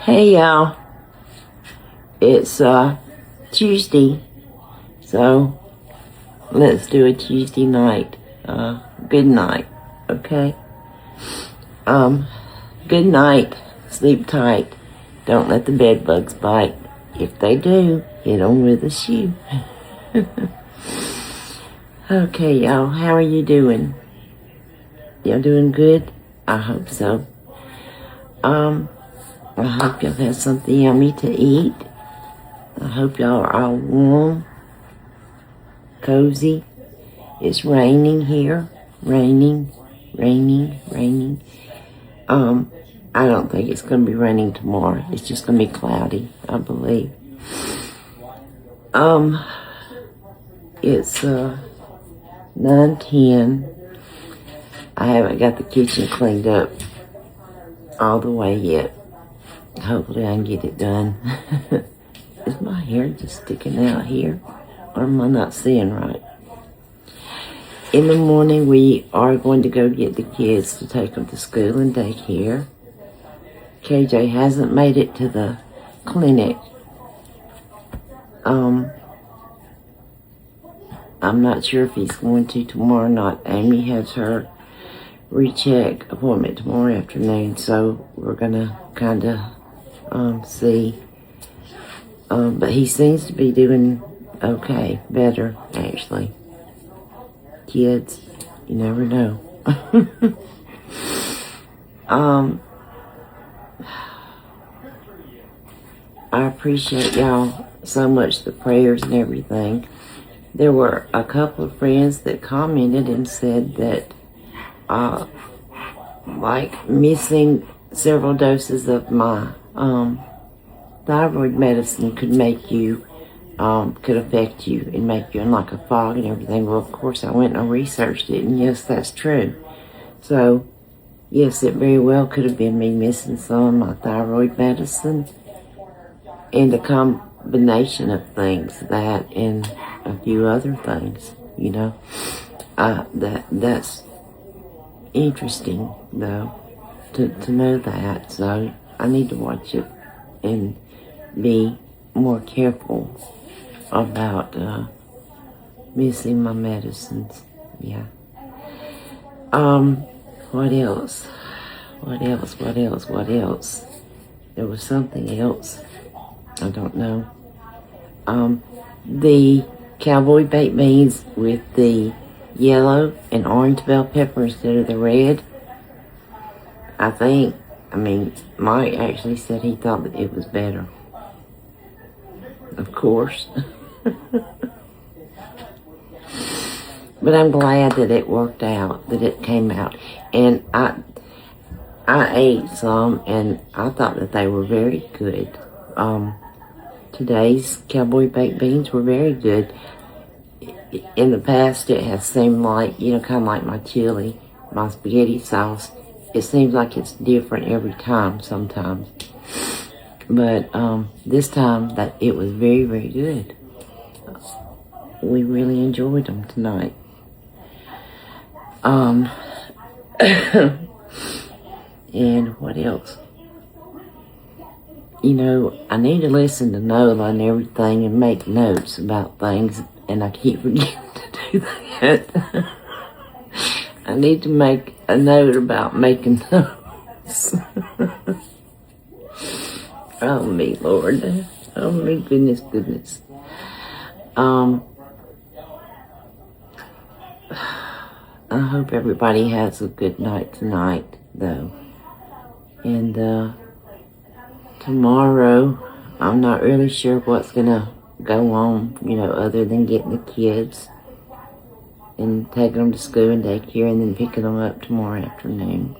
Hey y'all, it's Tuesday, so let's do a Tuesday night, good night, okay? Good night, sleep tight, don't let the bed bugs bite. If they do, hit them with a shoe. Okay y'all, how are you doing? Y'all doing good? I hope so. I hope y'all have something yummy to eat. I hope y'all are all warm, cozy. It's raining here. Raining. I don't think it's going to be raining tomorrow. It's just going to be cloudy, I believe. It's 9:10. I haven't got the kitchen cleaned up all the way yet. Hopefully I can get it done. Is my hair just sticking out here? Or am I not seeing right? In the morning, we are going to go get the kids to take them to school and daycare. KJ hasn't made it to the clinic. I'm not sure if he's going to tomorrow or not. Amy has her recheck appointment tomorrow afternoon, so we're gonna kind of see. But he seems to be doing okay, better actually. Kids, you never know. I appreciate y'all so much, the prayers and everything. There were a couple of friends that commented and said that like missing several doses of my thyroid medicine could make you could affect you and make you in like a fog and everything. Well, of course I went and researched it, and yes, that's true. So yes, it very well could have been me missing some of my thyroid medicine, and a combination of things, that and a few other things, you know. That's interesting though, to know that. So I need to watch it and be more careful about missing my medicines. Yeah. What else? There was something else. I don't know. The cowboy baked beans with the yellow and orange bell pepper instead of the red. Mike actually said he thought that it was better. Of course. But I'm glad that it worked out, that it came out. And I ate some, and I thought that they were very good. Today's cowboy baked beans were very good. In the past, it has seemed like, kind of like my chili, my spaghetti sauce. It seems like it's different every time sometimes. But this time, that it was very, very good. We really enjoyed them tonight. And what else? I need to listen to Nola and everything and make notes about things, and I keep forgetting to do that. I need to make a note about making notes. Oh me, Lord. Oh me, goodness. I hope everybody has a good night tonight, though. And tomorrow, I'm not really sure what's gonna go on, other than getting the kids and taking them to school and daycare and then picking them up tomorrow afternoon.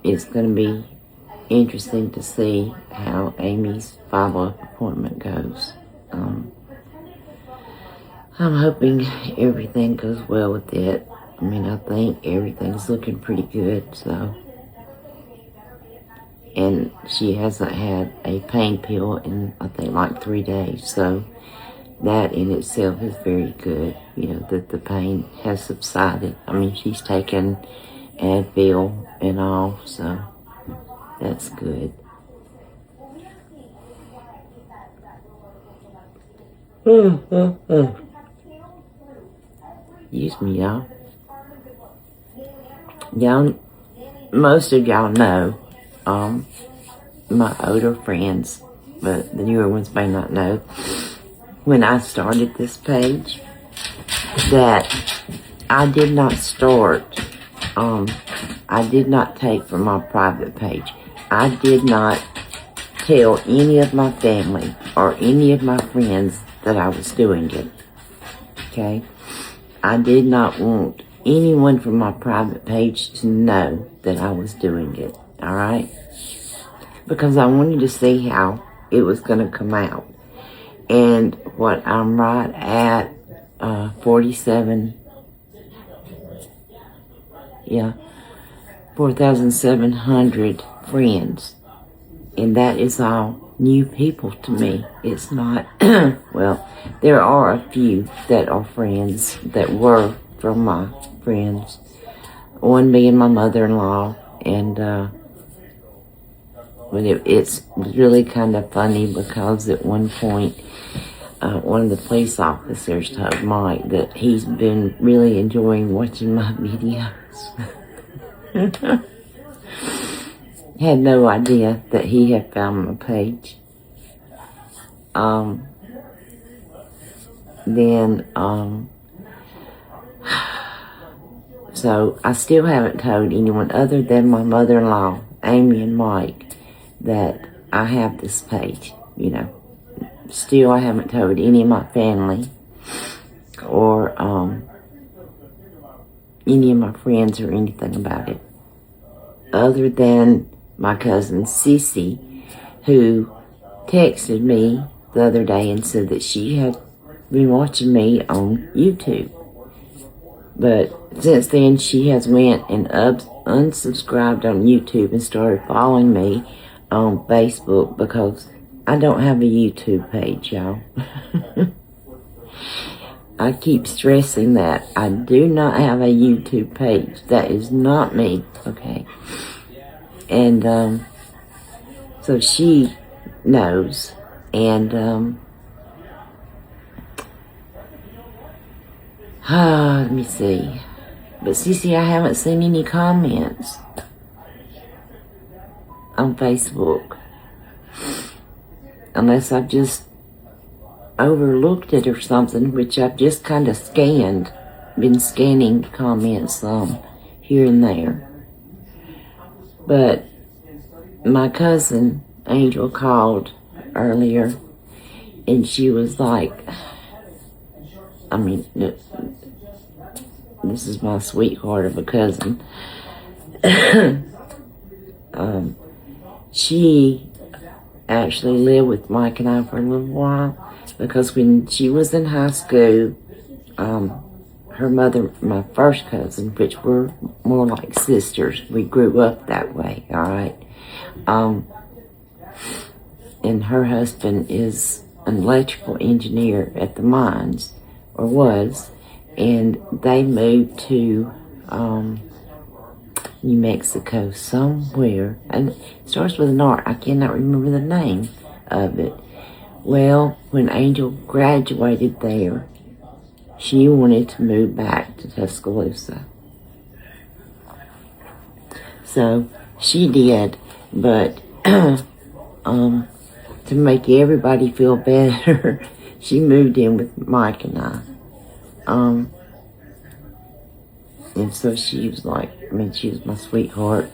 It's gonna be interesting to see how Amy's follow-up appointment goes. I'm hoping everything goes well with it. I think everything's looking pretty good, so. And she hasn't had a pain pill in, I think, like 3 days. So that in itself is very good, that the pain has subsided. She's taken Advil and all, so that's good. Excuse me, y'all. Most of y'all know, my older friends, but the newer ones may not know, when I started this page, that I did not start, I did not take from my private page. I did not tell any of my family or any of my friends that I was doing it, okay? I did not want anyone from my private page to know that I was doing it, alright? Because I wanted to see how it was going to come out. And what I'm right at 4,700 friends. And that is all new people to me. It's not, well, there are a few that are friends that were from my friends. One being my mother-in-law, and but it's really kind of funny because at one point, one of the police officers told Mike that he's been really enjoying watching my videos. Had no idea that he had found my page. So I still haven't told anyone other than my mother-in-law, Amy and Mike, that I have this page, you know. Still, I haven't told any of my family or any of my friends or anything about it, other than my cousin Cece, who texted me the other day and said that she had been watching me on YouTube. But since then, she has went and unsubscribed on YouTube and started following me on Facebook because I don't have a YouTube page, y'all. I keep stressing that. I do not have a YouTube page. That is not me, okay? And, so she knows. And, let me see. But Cece, I haven't seen any comments on Facebook. Unless I've just overlooked it or something, which I've just kind of been scanning comments here and there. But my cousin Angel called earlier, and she was like, I mean, this is my sweetheart of a cousin. She actually lived with Mike and I for a little while, because when she was in high school, her mother, my first cousin, which were more like sisters, we grew up that way, alright? And her husband is an electrical engineer at the mines, or was, and they moved to New Mexico somewhere, and it starts with an R. I cannot remember the name of it. Well, when Angel graduated there, she wanted to move back to Tuscaloosa. So she did, but to make everybody feel better, she moved in with Mike and I. And so she was like, I mean, she was my sweetheart.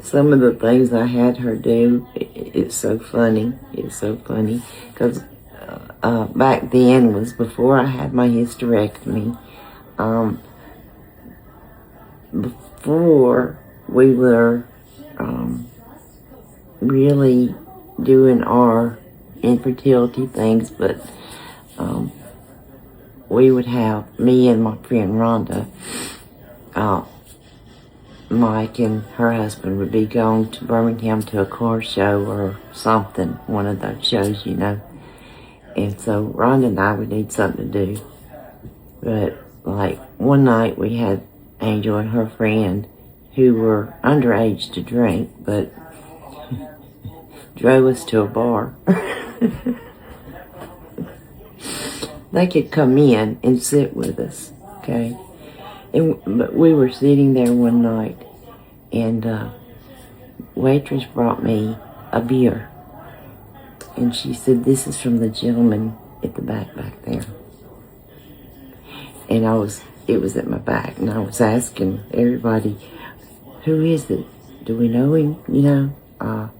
Some of the things I had her do, it's so funny. It's so funny. Because back then was before I had my hysterectomy. Before we were really doing our infertility things, but we would have, me and my friend Rhonda, Mike and her husband would be going to Birmingham to a car show or something, one of those shows, you know. And so Rhonda and I would need something to do. But like one night we had Angel and her friend who were underage to drink, but drove us to a bar. They could come in and sit with us, okay? But we were sitting there one night, and waitress brought me a beer, and she said, "This is from the gentleman at the back there." And it was at my back, and I was asking everybody, "Who is it? Do we know him? You know,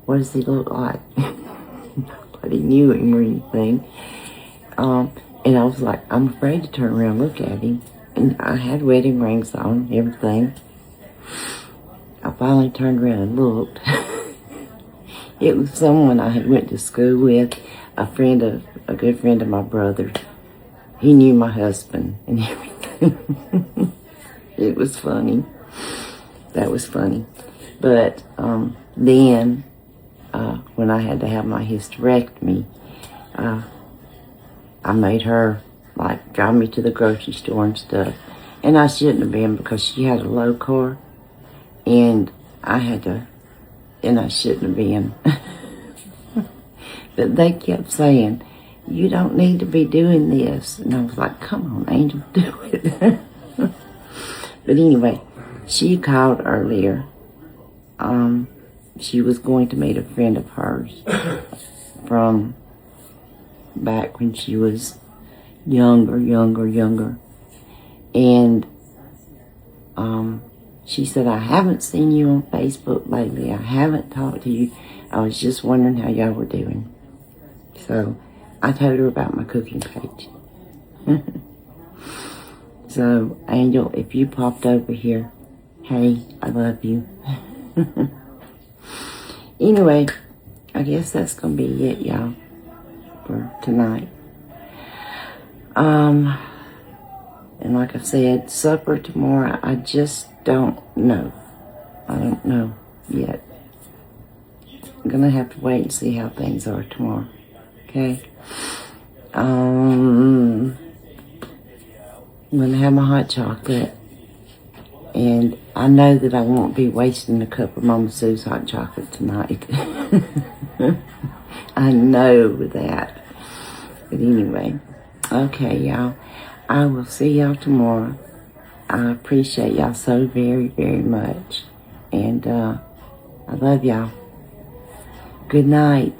what does he look like?" Nobody knew him or anything. And I was like, I'm afraid to turn around and look at him. And I had wedding rings on, everything. I finally turned around and looked. It was someone I had went to school with, a good friend of my brother's. He knew my husband and everything. It was funny. That was funny. But then, when I had to have my hysterectomy, I made her, like, drive me to the grocery store and stuff. And I shouldn't have been, because she had a low car. And I shouldn't have been. But they kept saying, "You don't need to be doing this." And I was like, "Come on, Angel, do it." But anyway, she called earlier. She was going to meet a friend of hers from back when she was younger. And she said, "I haven't seen you on Facebook lately. I haven't talked to you. I was just wondering how y'all were doing." So I told her about my cooking page. So, Angel, if you popped over here, hey, I love you. Anyway, I guess that's going to be it, y'all, for tonight. And like I said, supper tomorrow, I just don't know. I don't know yet. I'm going to have to wait and see how things are tomorrow. Okay? I'm going to have my hot chocolate. And I know that I won't be wasting a cup of Mama Sue's hot chocolate tonight. I know that. But anyway, okay, y'all. I will see y'all tomorrow. I appreciate y'all so very, very much. And I love y'all. Good night.